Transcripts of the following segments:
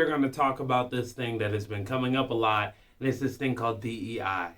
are going to talk about this thing that has been coming up a lot, and it's this thing called DEI.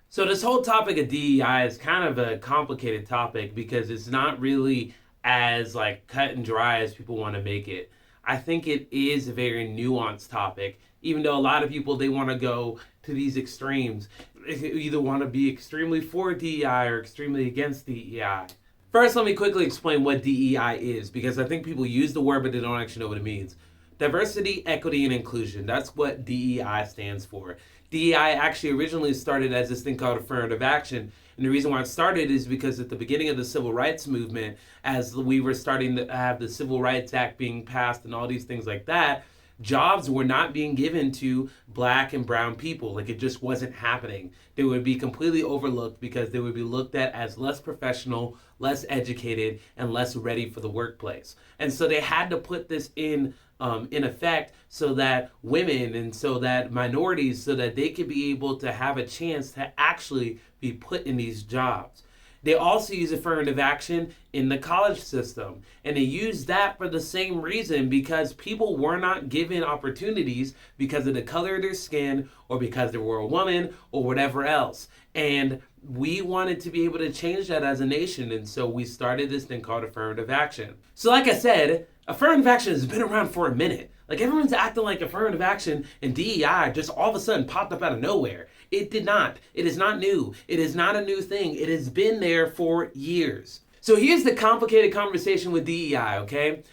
So this whole topic of DEI is kind of a complicated topic because it's not really as like cut and dry as people want to make it. I think it is a very nuanced topic, even though a lot of people, they want to go to these extremes. They either want to be extremely for DEI or extremely against DEI. First, let me quickly explain what DEI is, because I think people use the word but they don't actually know what it means. Diversity, equity, and inclusion. That's what DEI stands for. DEI actually originally started as this thing called affirmative action. And the reason why it started is because at the beginning of the civil rights movement, as we were starting to have the Civil Rights Act being passed and all these things like that, jobs were not being given to black and brown people. Like, it just wasn't happening. They would be completely overlooked because they would be looked at as less professional, less educated, and less ready for the workplace. And so they had to put this in effect so that women and so that minorities, so that they could be able to have a chance to actually be put in these jobs. They also use affirmative action in the college system. And they use that for the same reason, because people were not given opportunities because of the color of their skin or because they were a woman or whatever else. And we wanted to be able to change that as a nation. And so we started this thing called affirmative action. So like I said, affirmative action has been around for a minute. Like, everyone's acting like affirmative action and DEI just all of a sudden popped up out of nowhere. It did not. It is not new. It is not a new thing. It has been there for years. So here's the complicated conversation with DEI, okay?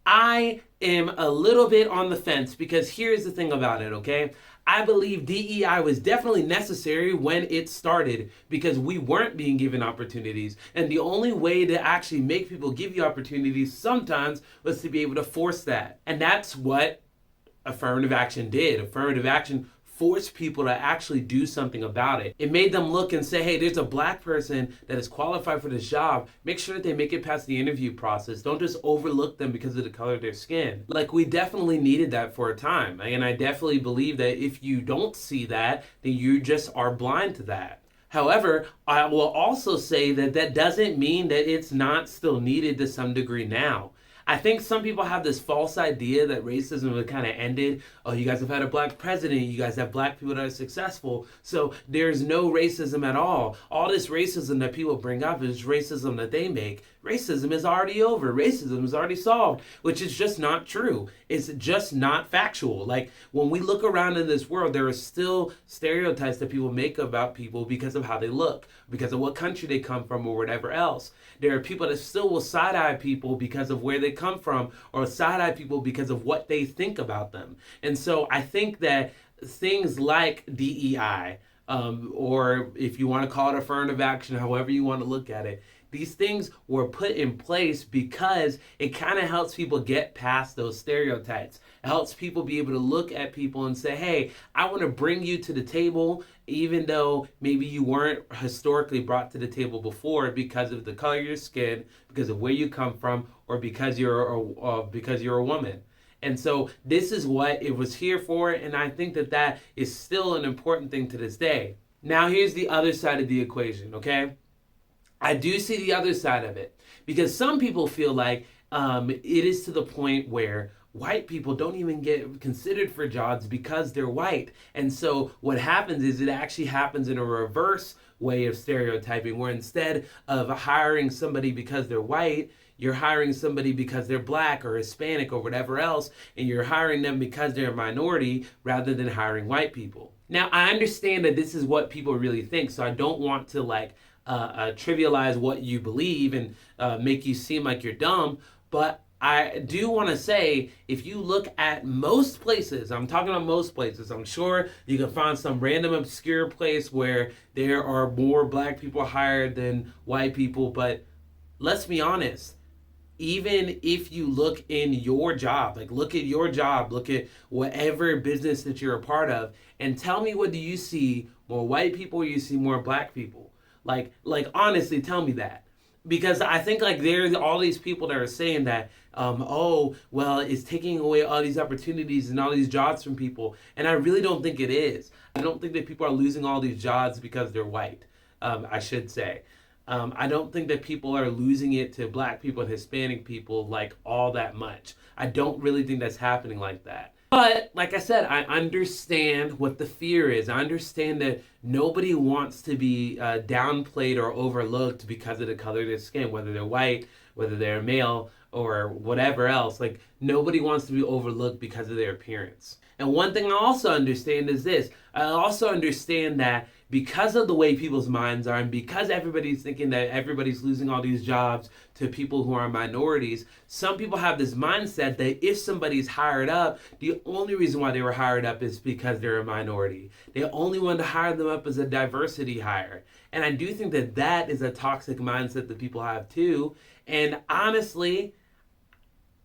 I am a little bit on the fence because here's the thing about it, okay? I believe DEI was definitely necessary when it started because we weren't being given opportunities. And the only way to actually make people give you opportunities sometimes was to be able to force that. And that's what affirmative action did. Affirmative action forced people to actually do something about it. It made them look and say, hey, there's a black person that is qualified for this job. Make sure that they make it past the interview process. Don't just overlook them because of the color of their skin. Like, we definitely needed that for a time. And I definitely believe that if you don't see that, then you just are blind to that. However, I will also say that that doesn't mean that it's not still needed to some degree now. I think some people have this false idea that racism has kind of ended. Oh, you guys have had a black president. You guys have black people that are successful. So there's no racism at all. All this racism that people bring up is racism that they make. Racism is already over. Racism is already solved, which is just not true. It's just not factual. Like, when we look around in this world, there are still stereotypes that people make about people because of how they look, because of what country they come from, or whatever else. There are people that still will side-eye people because of where they come from, or side-eye people because of what they think about them. And so I think that things like DEI, or if you want to call it affirmative action, however you want to look at it, these things were put in place because it kind of helps people get past those stereotypes. It helps people be able to look at people and say, hey, I want to bring you to the table, even though maybe you weren't historically brought to the table before because of the color of your skin, because of where you come from, or because you're a woman. And so this is what it was here for, and I think that that is still an important thing to this day. Now, here's the other side of the equation, okay? I do see the other side of it, because some people feel like it is to the point where white people don't even get considered for jobs because they're white. And so what happens is it actually happens in a reverse way of stereotyping, where instead of hiring somebody because they're white, you're hiring somebody because they're black or Hispanic or whatever else, and you're hiring them because they're a minority rather than hiring white people. Now, I understand that this is what people really think, so I don't want to trivialize what you believe and make you seem like you're dumb, but I do want to say, if you look at most places, I'm talking about most places, I'm sure you can find some random obscure place where there are more black people hired than white people, but let's be honest, even if you look in your job, like look at your job, look at whatever business that you're a part of, and tell me, what do you see more white people or you see more black people? Like honestly, tell me that. Because I think like there's all these people that are saying that, oh, well, it's taking away all these opportunities and all these jobs from people. And I really don't think it is. I don't think that people are losing all these jobs because they're white, I should say. I don't think that people are losing it to black people and Hispanic people like all that much. I don't really think that's happening like that. But like I said, I understand what the fear is. I understand that nobody wants to be downplayed or overlooked because of the color of their skin, whether they're white, whether they're male, or whatever else. Like, nobody wants to be overlooked because of their appearance. And one thing I also understand is this: I also understand that because of the way people's minds are, and because everybody's thinking that everybody's losing all these jobs to people who are minorities, some people have this mindset that if somebody's hired up, the only reason why they were hired up is because they're a minority. They only wanted to hire them up as a diversity hire. And I do think that that is a toxic mindset that people have too. And honestly,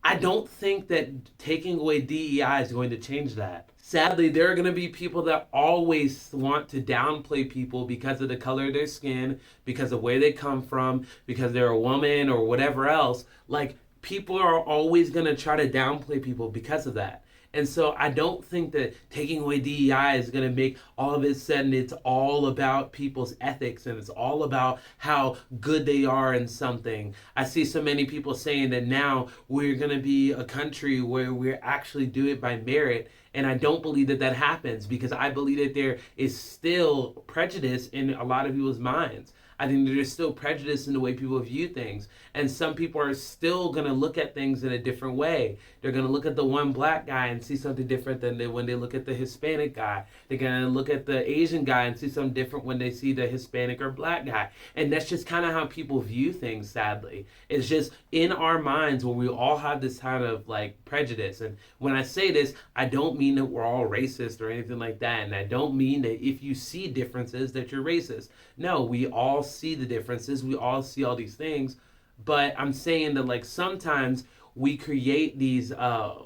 I don't think that taking away DEI is going to change that. Sadly, there are going to be people that always want to downplay people because of the color of their skin, because of where they come from, because they're a woman or whatever else. Like, people are always going to try to downplay people because of that. And so I don't think that taking away DEI is going to make all of it said and it's all about people's ethics and it's all about how good they are in something. I see so many people saying that now we're going to be a country where we're actually do it by merit. And I don't believe that that happens because I believe that there is still prejudice in a lot of people's minds. I think there's still prejudice in the way people view things. And some people are still going to look at things in a different way. They're going to look at the one black guy and see something different than when they look at the Hispanic guy. They're going to look at the Asian guy and see something different when they see the Hispanic or black guy. And that's just kind of how people view things, sadly. It's just in our minds where we all have this kind of like prejudice. And when I say this, I don't mean that we're all racist or anything like that. And I don't mean that if you see differences that you're racist. No, we all see the differences. We all see all these things. But I'm saying that like sometimes we create these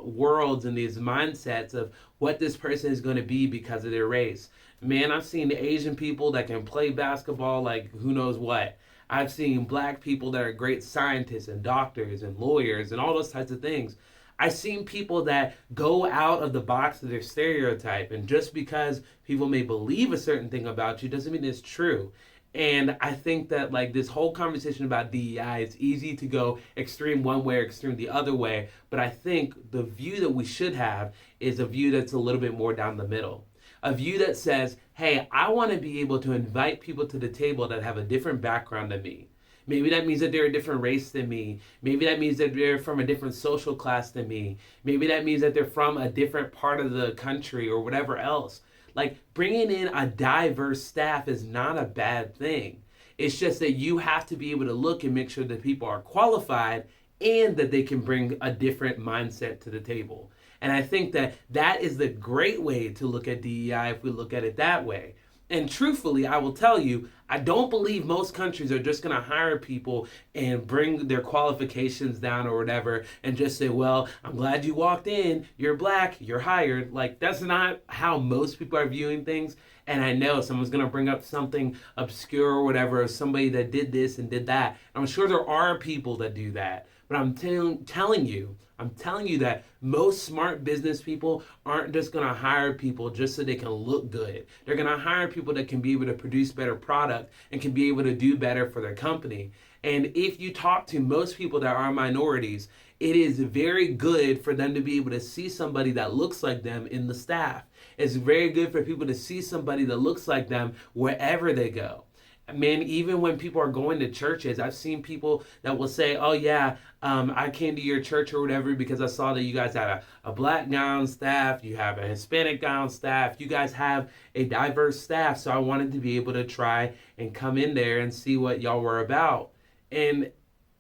worlds and these mindsets of what this person is going to be because of their race. Man, I've seen Asian people that can play basketball like who knows what. I've seen black people that are great scientists and doctors and lawyers and all those types of things. I've seen people that go out of the box of their stereotype, and just because people may believe a certain thing about you doesn't mean it's true. And I think that like this whole conversation about DEI, it's easy to go extreme one way or extreme the other way. But I think the view that we should have is a view that's a little bit more down the middle. A view that says, hey, I want to be able to invite people to the table that have a different background than me. Maybe that means that they're a different race than me. Maybe that means that they're from a different social class than me. Maybe that means that they're from a different part of the country or whatever else. Like, bringing in a diverse staff is not a bad thing. It's just that you have to be able to look and make sure that people are qualified and that they can bring a different mindset to the table. And I think that that is the great way to look at DEI if we look at it that way. And truthfully, I will tell you, I don't believe most countries are just going to hire people and bring their qualifications down or whatever and just say, well, I'm glad you walked in, you're black, you're hired. Like, that's not how most people are viewing things. And I know someone's going to bring up something obscure or whatever, or somebody that did this and did that. I'm sure there are people that do that. But I'm telling you that most smart business people aren't just going to hire people just so they can look good. They're going to hire people that can be able to produce better product and can be able to do better for their company. And if you talk to most people that are minorities, it is very good for them to be able to see somebody that looks like them in the staff. It's very good for people to see somebody that looks like them wherever they go. Man, even when people are going to churches, I've seen people that will say, oh yeah, I came to your church or whatever because I saw that you guys had a black gown staff, you have a Hispanic gown staff, you guys have a diverse staff, so I wanted to be able to try and come in there and see what y'all were about. And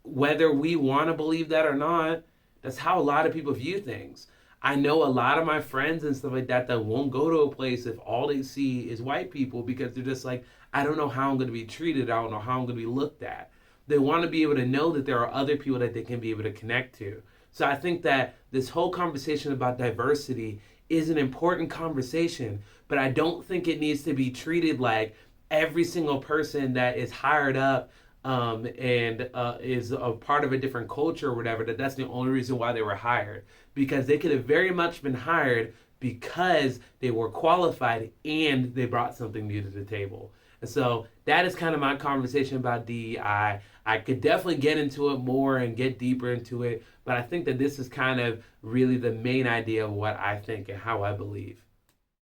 whether we want to believe that or not, that's how a lot of people view things. I know a lot of my friends and stuff like that that won't go to a place if all they see is white people because they're just like, I don't know how I'm going to be treated. I don't know how I'm going to be looked at. They want to be able to know that there are other people that they can be able to connect to. So I think that this whole conversation about diversity is an important conversation, but I don't think it needs to be treated like every single person that is hired up and is a part of a different culture or whatever, that's the only reason why they were hired. Because they could have very much been hired because they were qualified and they brought something new to the table. And so that is kind of my conversation about DEI. I could definitely get into it more and get deeper into it, but I think that this is kind of really the main idea of what I think and how I believe.